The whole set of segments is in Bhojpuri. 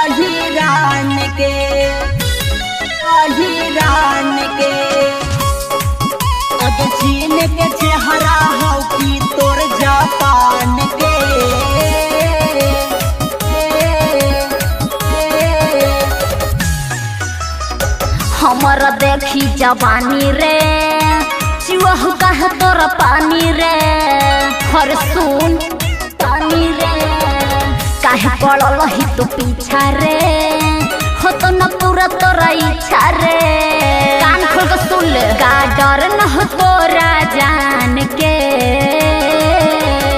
अहिरान के अगे चीन के चेहरा हौ की तोर जापान के। हमर देखी जवानी रे चिवहु कह तोर पानी रे हर सुन पानी रे काहे पड़ल ही तू पीछा रे हो तो न पूरा तोरा इच्छा रे कान खोल के सुन ले का डर न हो तोरा जान के।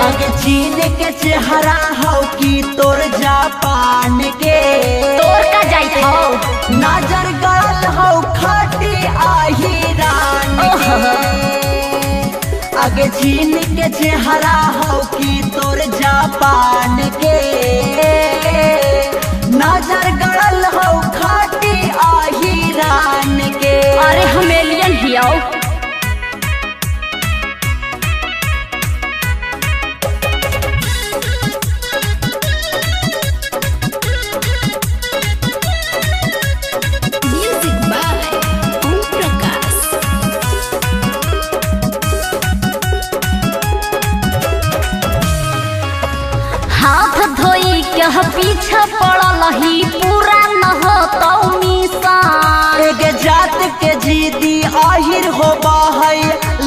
अगे चीन के चेहरा हौ की तोर जापान के तोर का जाइत हो नजर गड़ल हौ खाटी अहिरान के। अगे चीन के चेहरा हौ की तोर जापान के नजर गड़ल हौ खाटी अहिरान के। अरे हम एलियन हियो हाथ धोई के पीछे पड़ल ही पूरा न हो तो निशान एगे जात के जीदी आहिर होबा है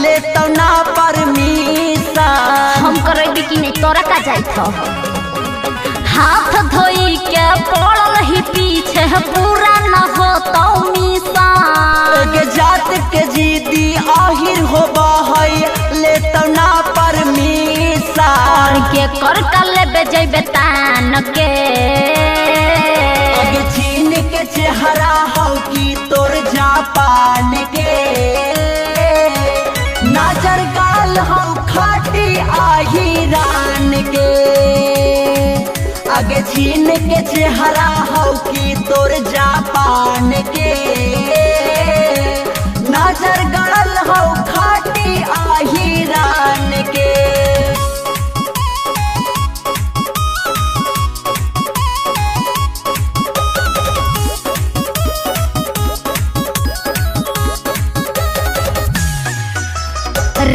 ले तो ना परमिशन। हम करेबी कि नहीं तोरा का जाइत हो हाथ धोई के पड़ल ही पीछे पूरा न हो तो निशान एगे जात के जीदी आहिर होबा है ले तो ना परमिशन। के कर कले बेजेबे तान के। अगे चीन के चेहरा हौ की तोर जापान के नजर गाल हौ खाटी अहिरान के। अगे चीन के चेहरा हौ की तोर जापान के नजर गाल हौ खाटी अहिरान के।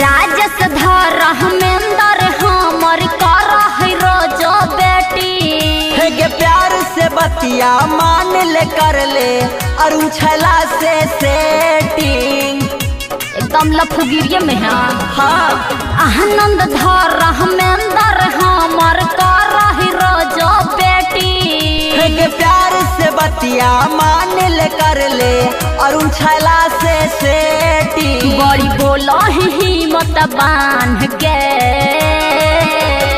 राजस धर हमेंदर हमर कर है रोजो बेटी हेगे प्यार से बतिया मान ले कर ले और उछला से सेटिंग एकदम लफुगिरिये में है। हाँ आनंद धर हमेंदर हमर कर है रोजो बेटी हेगे प्यार से बतिया मान ले कर ले और उछला से सेटिंग बड़ी बोलो हिम्मत बांध के।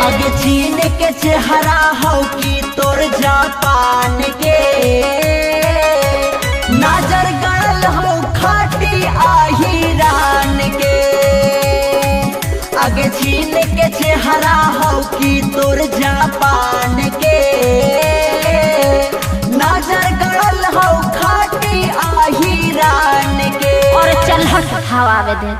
अगे चीन के चेहरा हौ की तोर जापान के नजर गड़ल हौ खाटी अहिरान के। अगे चीन के चेहरा हौ की तोर जापान के नजर गड़ल हौ खाटी अहिरान के। और चल हट हवा दे।